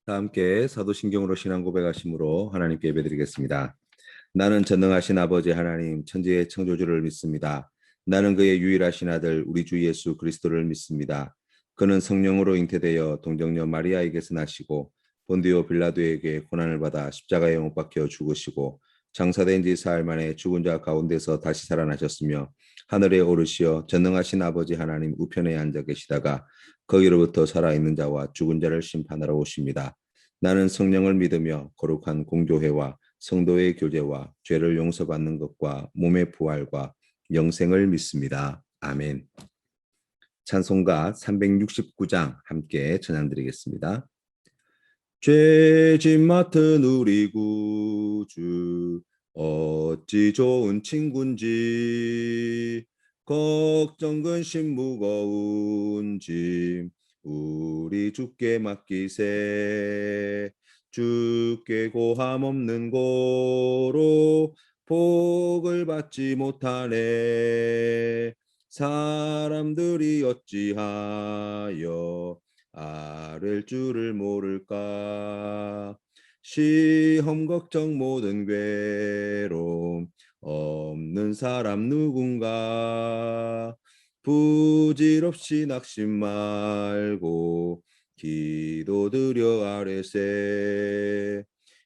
다 함께 사도신경으로 신앙 고백하심으로 하나님께 예배드리겠습니다. 나는 전능하신 아버지 하나님 천지의 창조주를 믿습니다. 나는 그의 유일하신 아들 우리 주 예수 그리스도를 믿습니다. 그는 성령으로 잉태되어 동정녀 마리아에게서 나시고 본디오 빌라도에게 고난을 받아 십자가에 못 박혀 죽으시고 장사된 지 사흘 만에 죽은 자 가운데서 다시 살아나셨으며 하늘에 오르시어 전능하신 아버지 하나님 우편에 앉아 계시다가 거기로부터 살아있는 자와 죽은 자를 심판하러 오십니다. 나는 성령을 믿으며 거룩한 공교회와 성도의 교제와 죄를 용서받는 것과 몸의 부활과 영생을 믿습니다. 아멘. 찬송가 369장 함께 찬양드리겠습니다. 죄짐 맡은 우리 구주 어찌 좋은 친군지 걱정 근심 무거운 짐 우리 주께 맡기세. 주께 고함 없는 고로 복을 받지 못하네. 사람들이 어찌하여 아랠 줄을 모를까. 시험 걱정 모든 괴로움 없는 사람 누군가. 부질없이 낙심 말고 기도드려 아뢰세.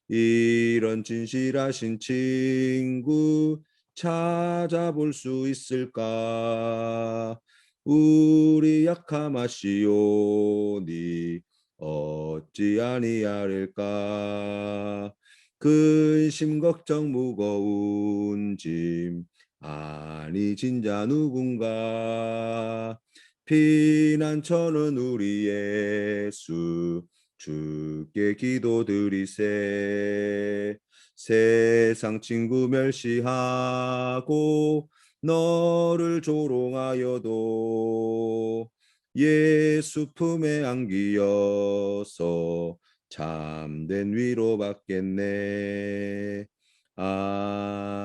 이런 진실하신 친구 찾아볼 수 있을까. 우리 약함 아시오니 어찌 아니하릴까. 근심 걱정 무거운 짐 아니 진자 누군가. 피난처는 우리 예수 주께 기도드리세. 세상 친구 멸시하고 너를 조롱하여도 예수 품에 안기어서 참된 위로 받겠네. 아멘.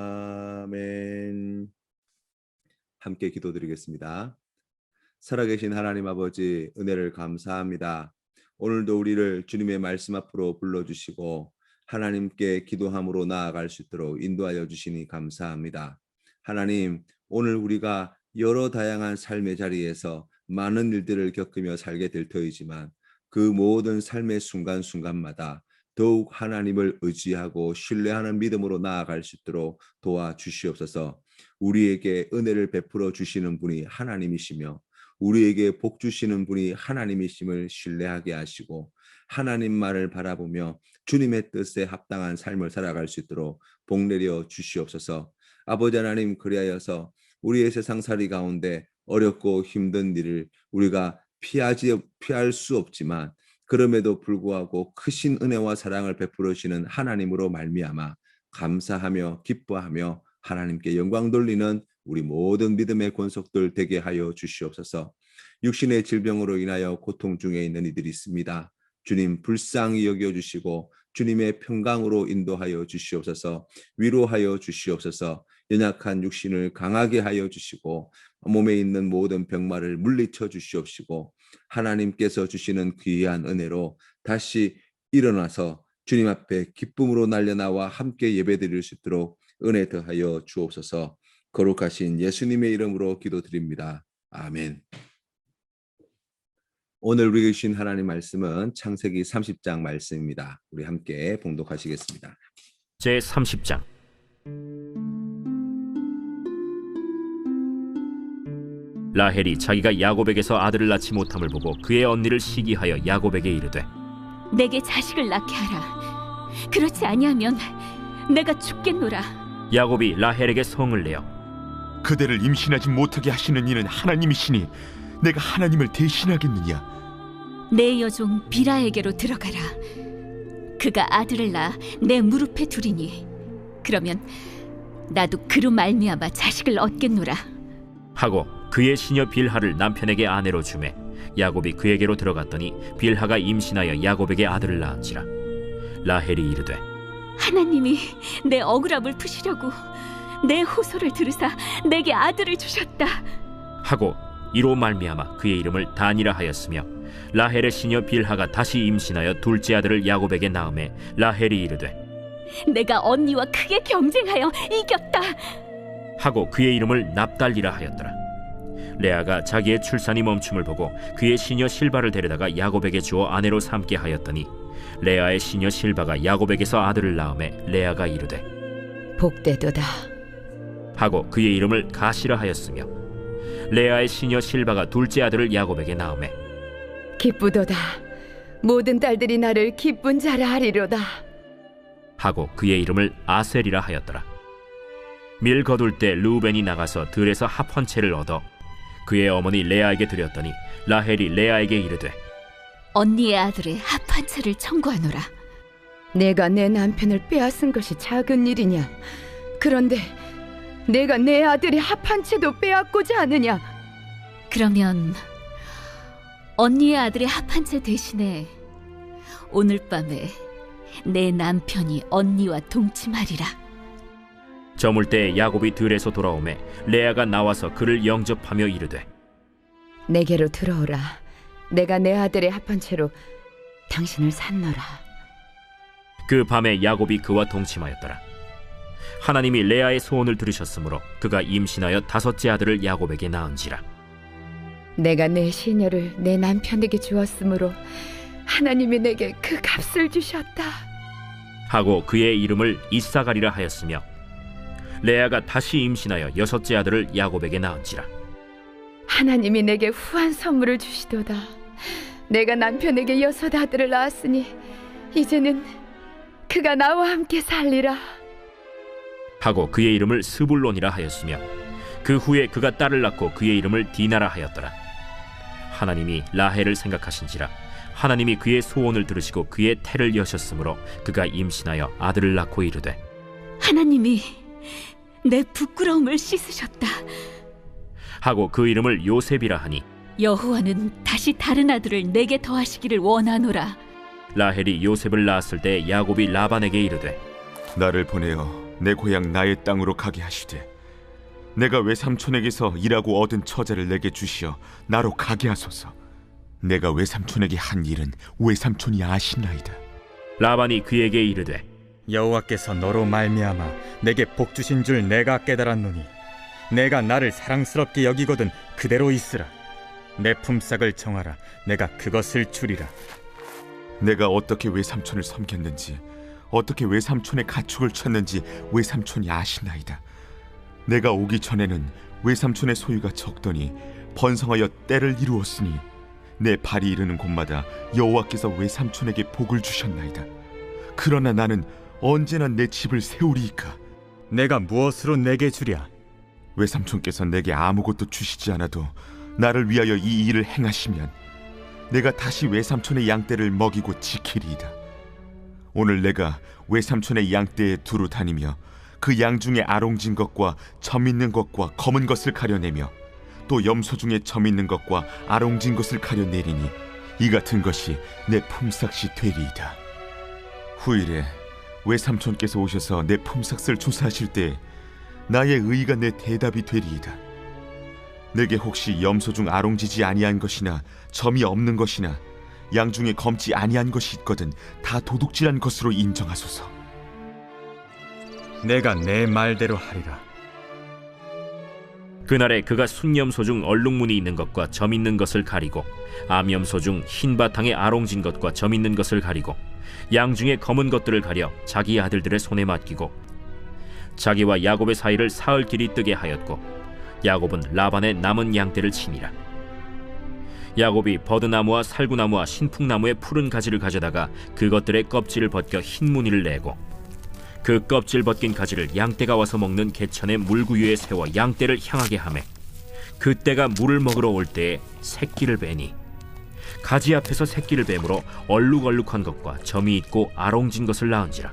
함께 기도드리겠습니다. 살아계신 하나님 아버지 은혜를 감사합니다. 오늘도 우리를 주님의 말씀 앞으로 불러주시고 하나님께 기도함으로 나아갈 수 있도록 인도하여 주시니 감사합니다. 하나님, 오늘 우리가 여러 다양한 삶의 자리에서 많은 일들을 겪으며 살게 될 터이지만 그 모든 삶의 순간순간마다 더욱 하나님을 의지하고 신뢰하는 믿음으로 나아갈 수 있도록 도와주시옵소서. 우리에게 은혜를 베풀어 주시는 분이 하나님이시며 우리에게 복 주시는 분이 하나님이심을 신뢰하게 하시고 하나님 말을 바라보며 주님의 뜻에 합당한 삶을 살아갈 수 있도록 복 내려 주시옵소서. 아버지 하나님, 그리하여서 우리의 세상살이 가운데 어렵고 힘든 일을 우리가 피할 수 없지만 그럼에도 불구하고 크신 은혜와 사랑을 베풀으시는 하나님으로 말미암아 감사하며 기뻐하며 하나님께 영광 돌리는 우리 모든 믿음의 권속들 되게 하여 주시옵소서. 육신의 질병으로 인하여 고통 중에 있는 이들이 있습니다. 주님 불쌍히 여겨주시고 주님의 평강으로 인도하여 주시옵소서. 위로하여 주시옵소서. 연약한 육신을 강하게 하여 주시고 몸에 있는 모든 병마를 물리쳐 주시옵시고 하나님께서 주시는 귀한 은혜로 다시 일어나서 주님 앞에 기쁨으로 날려나와 함께 예배드릴 수 있도록 은혜 더하여 주옵소서. 거룩하신 예수님의 이름으로 기도드립니다. 아멘. 오늘 우리에게 주신 하나님 말씀은 창세기 30장 말씀입니다. 우리 함께 봉독하시겠습니다. 제30장. 라헬이 자기가 야곱에게서 아들을 낳지 못함을 보고 그의 언니를 시기하여 야곱에게 이르되 내게 자식을 낳게 하라. 그렇지 아니하면 내가 죽겠노라. 야곱이 라헬에게 성을 내어 그대를 임신하지 못하게 하시는 이는 하나님이시니 내가 하나님을 대신하겠느냐. 내 여종 비라에게로 들어가라. 그가 아들을 낳아 내 무릎에 두리니 그러면 나도 그로 말미암아 자식을 얻겠노라. 하고 그의 시녀 빌하를 남편에게 아내로 주매 야곱이 그에게로 들어갔더니 빌하가 임신하여 야곱에게 아들을 낳은지라. 라헬이 이르되 하나님이 내 억울함을 푸시려고 내 호소를 들으사 내게 아들을 주셨다 하고 이로 말미암아 그의 이름을 단이라 하였으며 라헬의 시녀 빌하가 다시 임신하여 둘째 아들을 야곱에게 낳음에 라헬이 이르되 내가 언니와 크게 경쟁하여 이겼다. 하고 그의 이름을 납달리라 하였더라. 레아가 자기의 출산이 멈춤을 보고 그의 시녀 실바를 데려다가 야곱에게 주어 아내로 삼게 하였더니 레아의 시녀 실바가 야곱에게서 아들을 낳음에 레아가 이르되 복되도다. 하고 그의 이름을 가시라 하였으며 레아의 시녀 실바가 둘째 아들을 야곱에게 낳음에 기쁘도다. 모든 딸들이 나를 기쁜 자라 하리로다. 하고 그의 이름을 아셀이라 하였더라. 밀 거둘 때 르우벤이 나가서 들에서 합 한 채를 얻어 그의 어머니 레아에게 드렸더니 라헬이 레아에게 이르되 언니의 아들의 합 한 채를 청구하노라. 내가 내 남편을 빼앗은 것이 작은 일이냐? 그런데 내가 내 아들의 합 한 채도 빼앗고자 하느냐? 그러면 언니의 아들의 합 한 채 대신에 오늘 밤에 내 남편이 언니와 동침하리라. 저물 때 야곱이 들에서 돌아오매 레아가 나와서 그를 영접하며 이르되 내게로 들어오라. 내가 내 아들의 합 한 채로 당신을 산노라. 그 밤에 야곱이 그와 동침하였더라. 하나님이 레아의 소원을 들으셨으므로 그가 임신하여 다섯째 아들을 야곱에게 낳은지라. 내가 내 시녀를 내 남편에게 주었으므로 하나님이 내게 그 값을 주셨다. 하고 그의 이름을 이사가리라 하였으며 레아가 다시 임신하여 여섯째 아들을 야곱에게 낳은지라. 하나님이 내게 후한 선물을 주시도다. 내가 남편에게 여섯 아들을 낳았으니 이제는 그가 나와 함께 살리라. 하고 그의 이름을 스불론이라 하였으며 그 후에 그가 딸을 낳고 그의 이름을 디나라 하였더라. 하나님이 라헬을 생각하신지라 하나님이 그의 소원을 들으시고 그의 태를 여셨으므로 그가 임신하여 아들을 낳고 이르되 하나님이 내 부끄러움을 씻으셨다. 하고 그 이름을 요셉이라 하니 여호와는 다시 다른 아들을 내게 더하시기를 원하노라. 라헬이 요셉을 낳았을 때 야곱이 라반에게 이르되 나를 보내어 내 고향 나의 땅으로 가게 하시되 내가 외삼촌에게서 일하고 얻은 처자를 내게 주시어 나로 가게 하소서. 내가 외삼촌에게 한 일은 외삼촌이 아시나이다. 라반이 그에게 이르되 여호와께서 너로 말미암아 내게 복 주신 줄 내가 깨달았노니 내가 나를 사랑스럽게 여기거든 그대로 있으라. 내 품삯을 정하라. 내가 그것을 주리라. 내가 어떻게 외삼촌을 섬겼는지 어떻게 외삼촌의 가축을 쳤는지 외삼촌이 아시나이다. 내가 오기 전에는 외삼촌의 소유가 적더니 번성하여 때를 이루었으니 내 발이 이르는 곳마다 여호와께서 외삼촌에게 복을 주셨나이다. 그러나 나는 언제나 내 집을 세우리이까. 내가 무엇으로 내게 주랴? 외삼촌께서 내게 아무것도 주시지 않아도 나를 위하여 이 일을 행하시면 내가 다시 외삼촌의 양떼를 먹이고 지키리이다. 오늘 내가 외삼촌의 양떼에 두루 다니며 그 양 중에 아롱진 것과 점 있는 것과 검은 것을 가려내며 또 염소 중에 점 있는 것과 아롱진 것을 가려내리니 이 같은 것이 내 품삯이 되리이다. 후일에 외삼촌께서 오셔서 내 품삯을 조사하실 때 나의 의의가 내 대답이 되리이다. 내게 혹시 염소 중 아롱지지 아니한 것이나 점이 없는 것이나 양 중에 검지 아니한 것이 있거든 다 도둑질한 것으로 인정하소서. 내가 내 말대로 하리라. 그날에 그가 순염소 중 얼룩무늬 있는 것과 점 있는 것을 가리고 암염소 중 흰 바탕에 아롱진 것과 점 있는 것을 가리고 양 중에 검은 것들을 가려 자기 아들들의 손에 맡기고 자기와 야곱의 사이를 사흘 길이 뜨게 하였고 야곱은 라반의 남은 양떼를 치니라. 야곱이 버드나무와 살구나무와 신풍나무의 푸른 가지를 가져다가 그것들의 껍질을 벗겨 흰 무늬를 내고 그 껍질 벗긴 가지를 양떼가 와서 먹는 개천의 물구유에 세워 양떼를 향하게 하매 그때가 물을 먹으러 올 때에 새끼를 베니 가지 앞에서 새끼를 뱀으로 얼룩얼룩한 것과 점이 있고 아롱진 것을 낳은지라.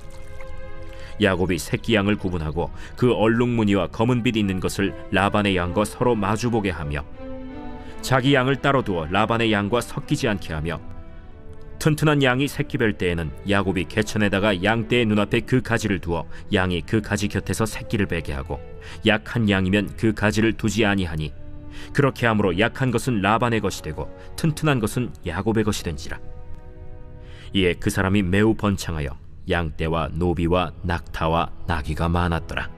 야곱이 새끼 양을 구분하고 그 얼룩무늬와 검은빛 있는 것을 라반의 양과 서로 마주보게 하며 자기 양을 따로 두어 라반의 양과 섞이지 않게 하며 튼튼한 양이 새끼 뵐 때에는 야곱이 개천에다가 양떼의 눈앞에 그 가지를 두어 양이 그 가지 곁에서 새끼를 베게 하고 약한 양이면 그 가지를 두지 아니하니 그렇게 함으로 약한 것은 라반의 것이 되고 튼튼한 것은 야곱의 것이 된지라. 이에 그 사람이 매우 번창하여 양떼와 노비와 낙타와 나귀가 많았더라.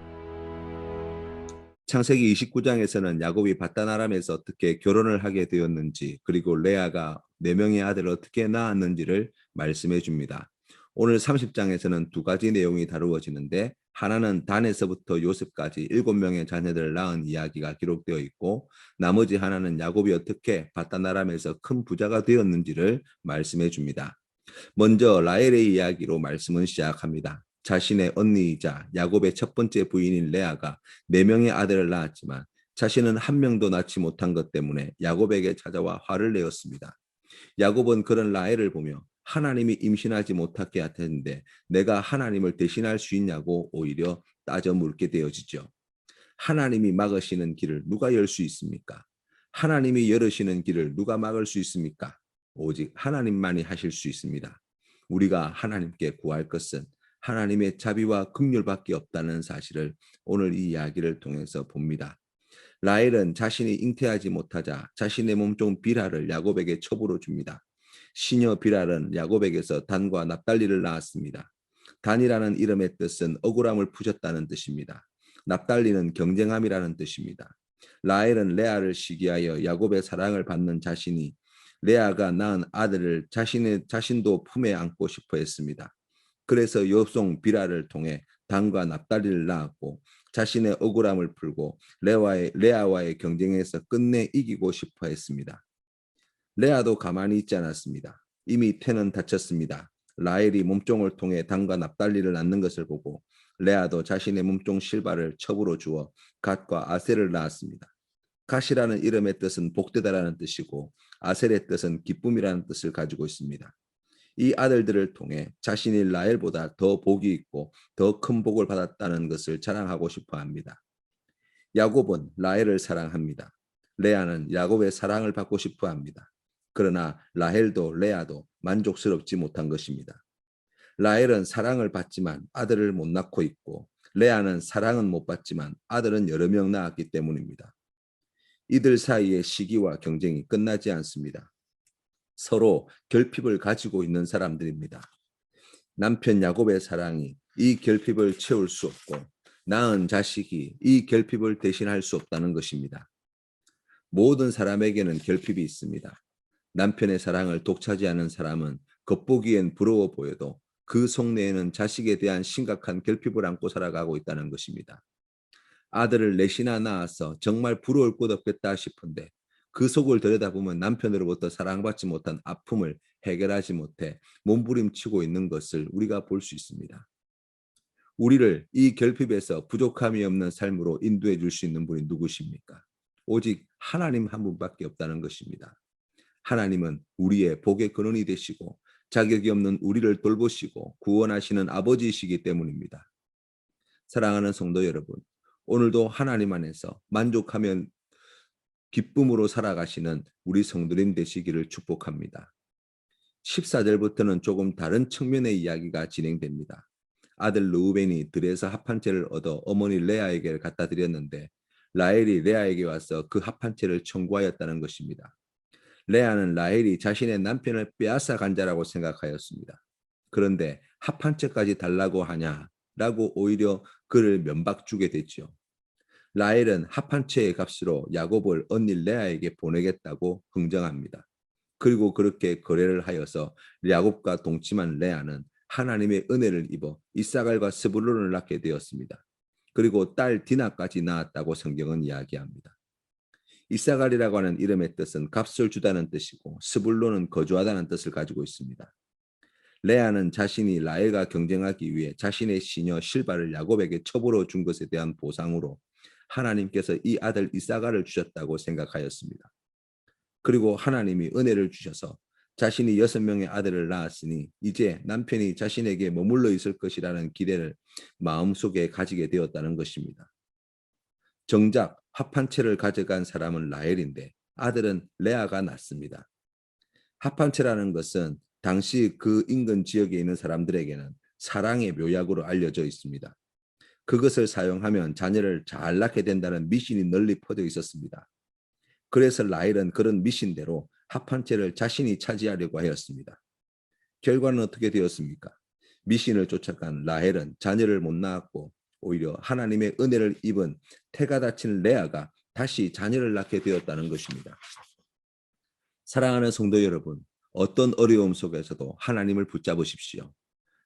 창세기 29장에서는 야곱이 바단 아람에서 어떻게 결혼을 하게 되었는지, 그리고 레아가 4명의 아들을 어떻게 낳았는지를 말씀해 줍니다. 오늘 30장에서는 2가지 내용이 다루어지는데, 하나는 단에서부터 요셉까지 7명의 자녀들을 낳은 이야기가 기록되어 있고, 나머지 하나는 야곱이 어떻게 바단 아람에서 큰 부자가 되었는지를 말씀해 줍니다. 먼저 라헬의 이야기로 말씀은 시작합니다. 자신의 언니이자 야곱의 첫 번째 부인인 레아가 4명의 아들을 낳았지만 자신은 1명도 낳지 못한 것 때문에 야곱에게 찾아와 화를 내었습니다. 야곱은 그런 라헬을 보며 하나님이 임신하지 못하게 하셨는데 내가 하나님을 대신할 수 있냐고 오히려 따져 묻게 되어지죠. 하나님이 막으시는 길을 누가 열 수 있습니까? 하나님이 열으시는 길을 누가 막을 수 있습니까? 오직 하나님만이 하실 수 있습니다. 우리가 하나님께 구할 것은 하나님의 자비와 긍휼밖에 없다는 사실을 오늘 이 이야기를 통해서 봅니다. 라헬은 자신이 잉태하지 못하자 자신의 몸종 비라를 야곱에게 첩으로 줍니다. 시녀 비랄은 야곱에게서 단과 납달리를 낳았습니다. 단이라는 이름의 뜻은 억울함을 푸셨다는 뜻입니다. 납달리는 경쟁함이라는 뜻입니다. 라헬은 레아를 시기하여 야곱의 사랑을 받는 자신이 레아가 낳은 아들을 자신도 품에 안고 싶어 했습니다. 그래서 여종 비라를 통해 단과 납달리를 낳았고 자신의 억울함을 풀고 레아와의 경쟁에서 끝내 이기고 싶어 했습니다. 레아도 가만히 있지 않았습니다. 이미 태는 다쳤습니다. 라헬이 몸종을 통해 단과 납달리를 낳는 것을 보고 레아도 자신의 몸종 실바를 첩으로 주어 갓과 아셀을 낳았습니다. 갓이라는 이름의 뜻은 복되다라는 뜻이고 아셀의 뜻은 기쁨이라는 뜻을 가지고 있습니다. 이 아들들을 통해 자신이 라헬보다 더 복이 있고 더 큰 복을 받았다는 것을 자랑하고 싶어 합니다. 야곱은 라헬을 사랑합니다. 레아는 야곱의 사랑을 받고 싶어 합니다. 그러나 라헬도 레아도 만족스럽지 못한 것입니다. 라헬은 사랑을 받지만 아들을 못 낳고 있고 레아는 사랑은 못 받지만 아들은 여러 명 낳았기 때문입니다. 이들 사이의 시기와 경쟁이 끝나지 않습니다. 서로 결핍을 가지고 있는 사람들입니다. 남편 야곱의 사랑이 이 결핍을 채울 수 없고 낳은 자식이 이 결핍을 대신할 수 없다는 것입니다. 모든 사람에게는 결핍이 있습니다. 남편의 사랑을 독차지하는 사람은 겉보기엔 부러워 보여도 그 속내에는 자식에 대한 심각한 결핍을 안고 살아가고 있다는 것입니다. 아들을 넷이나 낳아서 정말 부러울 것 없겠다 싶은데 그 속을 들여다보면 남편으로부터 사랑받지 못한 아픔을 해결하지 못해 몸부림치고 있는 것을 우리가 볼 수 있습니다. 우리를 이 결핍에서 부족함이 없는 삶으로 인도해 줄 수 있는 분이 누구십니까? 오직 하나님 한 분밖에 없다는 것입니다. 하나님은 우리의 복의 근원이 되시고 자격이 없는 우리를 돌보시고 구원하시는 아버지이시기 때문입니다. 사랑하는 성도 여러분, 오늘도 하나님 안에서 만족하며 기쁨으로 살아가시는 우리 성도님 되시기를 축복합니다. 14절부터는 조금 다른 측면의 이야기가 진행됩니다. 아들 르우벤이 들에서 합한 채를 얻어 어머니 레아에게 갖다 드렸는데 라헬이 레아에게 와서 그 합한 채를 청구하였다는 것입니다. 레아는 라헬이 자신의 남편을 빼앗아 간 자라고 생각하였습니다. 그런데 합한 채까지 달라고 하냐라고 오히려 그를 면박 주게 됐죠. 라헬은 합한 채의 값으로 야곱을 언니 레아에게 보내겠다고 흥정합니다. 그리고 그렇게 거래를 하여서 야곱과 동침한 레아는 하나님의 은혜를 입어 이사갈과 스불론을 낳게 되었습니다. 그리고 딸 디나까지 낳았다고 성경은 이야기합니다. 이사갈이라고 하는 이름의 뜻은 값을 주다는 뜻이고 스불론은 거주하다는 뜻을 가지고 있습니다. 레아는 자신이 라헬과 경쟁하기 위해 자신의 시녀 실바를 야곱에게 첩으로 준 것에 대한 보상으로 하나님께서 이 아들 이사갈을 주셨다고 생각하였습니다. 그리고 하나님이 은혜를 주셔서 자신이 6명의 아들을 낳았으니 이제 남편이 자신에게 머물러 있을 것이라는 기대를 마음속에 가지게 되었다는 것입니다. 정작 합한 채를 가져간 사람은 라헬인데 아들은 레아가 낳습니다. 합한 채라는 것은 당시 그 인근 지역에 있는 사람들에게는 사랑의 묘약으로 알려져 있습니다. 그것을 사용하면 자녀를 잘 낳게 된다는 미신이 널리 퍼져 있었습니다. 그래서 라헬은 그런 미신대로 합한 채를 자신이 차지하려고 하였습니다. 결과는 어떻게 되었습니까? 미신을 쫓아간 라헬은 자녀를 못 낳았고 오히려 하나님의 은혜를 입은 태가 다친 레아가 다시 자녀를 낳게 되었다는 것입니다. 사랑하는 성도 여러분, 어떤 어려움 속에서도 하나님을 붙잡으십시오.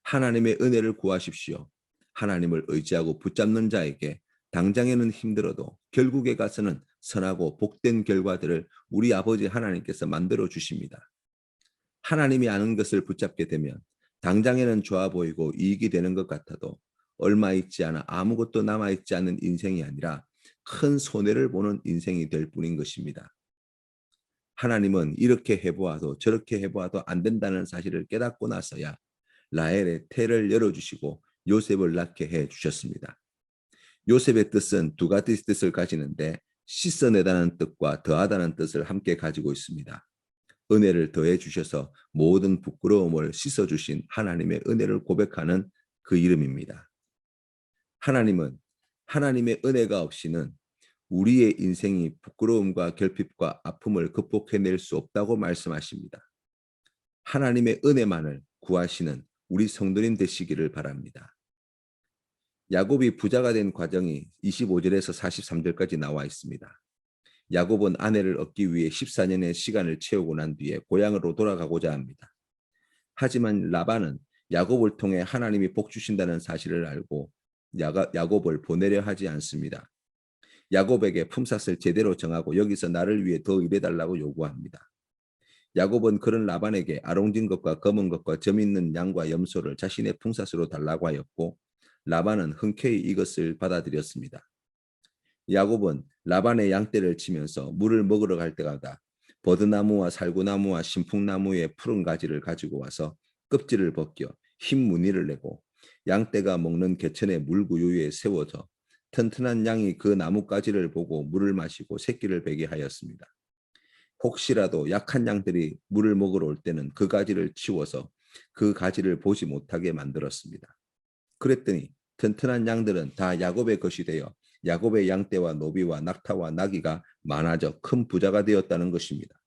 하나님의 은혜를 구하십시오. 하나님을 의지하고 붙잡는 자에게 당장에는 힘들어도 결국에 가서는 선하고 복된 결과들을 우리 아버지 하나님께서 만들어 주십니다. 하나님이 아는 것을 붙잡게 되면 당장에는 좋아 보이고 이익이 되는 것 같아도 얼마 있지 않아 아무것도 남아있지 않은 인생이 아니라 큰 손해를 보는 인생이 될 뿐인 것입니다. 하나님은 이렇게 해보아도 저렇게 해보아도 안 된다는 사실을 깨닫고 나서야 라헬의 태를 열어주시고 요셉을 낳게 해주셨습니다. 요셉의 뜻은 두 가지 뜻을 가지는데 씻어내다는 뜻과 더하다는 뜻을 함께 가지고 있습니다. 은혜를 더해 주셔서 모든 부끄러움을 씻어주신 하나님의 은혜를 고백하는 그 이름입니다. 하나님은 하나님의 은혜가 없이는 우리의 인생이 부끄러움과 결핍과 아픔을 극복해낼 수 없다고 말씀하십니다. 하나님의 은혜만을 구하시는 우리 성도님 되시기를 바랍니다. 야곱이 부자가 된 과정이 25절에서 43절까지 나와 있습니다. 야곱은 아내를 얻기 위해 14년의 시간을 채우고 난 뒤에 고향으로 돌아가고자 합니다. 하지만 라반은 야곱을 통해 하나님이 복 주신다는 사실을 알고 야곱을 보내려 하지 않습니다. 야곱에게 품삯을 제대로 정하고 여기서 나를 위해 더 일해달라고 요구합니다. 야곱은 그런 라반에게 아롱진 것과 검은 것과 점 있는 양과 염소를 자신의 품삯으로 달라고 하였고 라반은 흔쾌히 이것을 받아들였습니다. 야곱은 라반의 양떼를 치면서 물을 먹으러 갈 때마다 버드나무와 살구나무와 신풍나무의 푸른 가지를 가지고 와서 껍질을 벗겨 흰 무늬를 내고 양떼가 먹는 개천의 물구유에 세워져 튼튼한 양이 그 나뭇가지를 보고 물을 마시고 새끼를 베게 하였습니다. 혹시라도 약한 양들이 물을 먹으러 올 때는 그 가지를 치워서 그 가지를 보지 못하게 만들었습니다. 그랬더니 튼튼한 양들은 다 야곱의 것이 되어 야곱의 양떼와 노비와 낙타와 나귀가 많아져 큰 부자가 되었다는 것입니다.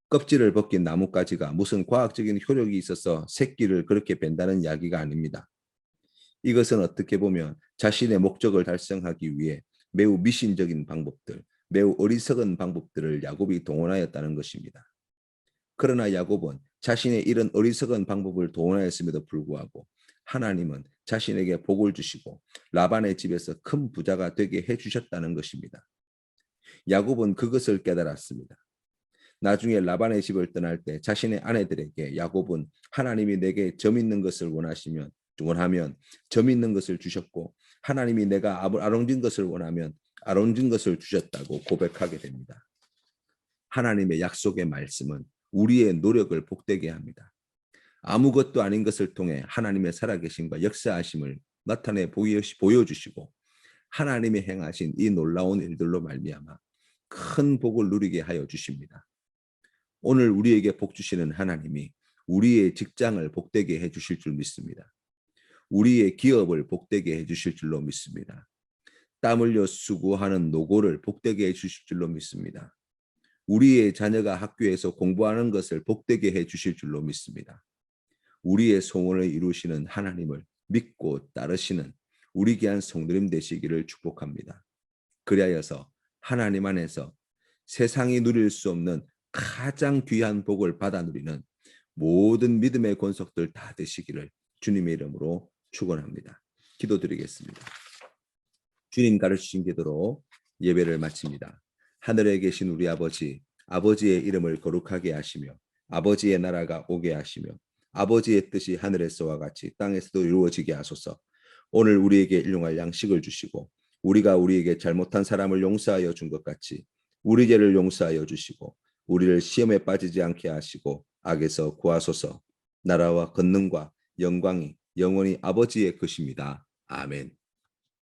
껍질을 벗긴 나뭇가지가 무슨 과학적인 효력이 있어서 새끼를 그렇게 벤다는 이야기가 아닙니다. 이것은 어떻게 보면 자신의 목적을 달성하기 위해 매우 미신적인 방법들, 매우 어리석은 방법들을 야곱이 동원하였다는 것입니다. 그러나 야곱은 자신의 이런 어리석은 방법을 동원하였음에도 불구하고 하나님은 자신에게 복을 주시고 라반의 집에서 큰 부자가 되게 해주셨다는 것입니다. 야곱은 그것을 깨달았습니다. 나중에 라반의 집을 떠날 때 자신의 아내들에게 야곱은 하나님이 내게 점 있는 것을 원하면 점 있는 것을 주셨고 하나님이 내가 아롱진 것을 원하면 아롱진 것을 주셨다고 고백하게 됩니다. 하나님의 약속의 말씀은 우리의 노력을 복되게 합니다. 아무것도 아닌 것을 통해 하나님의 살아계심과 역사하심을 나타내 보여주시고 하나님이 행하신 이 놀라운 일들로 말미암아 큰 복을 누리게 하여 주십니다. 오늘 우리에게 복 주시는 하나님이 우리의 직장을 복되게 해주실 줄 믿습니다. 우리의 기업을 복되게 해주실 줄로 믿습니다. 땀 흘려 수고하는 노고를 복되게 해주실 줄로 믿습니다. 우리의 자녀가 학교에서 공부하는 것을 복되게 해주실 줄로 믿습니다. 우리의 소원을 이루시는 하나님을 믿고 따르시는 우리 귀한 성도님 되시기를 축복합니다. 그리하여서 하나님 안에서 세상이 누릴 수 없는 가장 귀한 복을 받아 누리는 모든 믿음의 권속들 다 되시기를 주님의 이름으로 축원합니다. 기도드리겠습니다. 주님 가르치신 기도로 예배를 마칩니다. 하늘에 계신 우리 아버지, 아버지의 이름을 거룩하게 하시며 아버지의 나라가 오게 하시며 아버지의 뜻이 하늘에서와 같이 땅에서도 이루어지게 하소서. 오늘 우리에게 일용할 양식을 주시고 우리가 우리에게 잘못한 사람을 용서하여 준 것 같이 우리 죄를 용서하여 주시고 우리를 시험에 빠지지 않게 하시고 악에서 구하소서. 나라와 권능과 영광이 영원히 아버지의 것입니다. 아멘.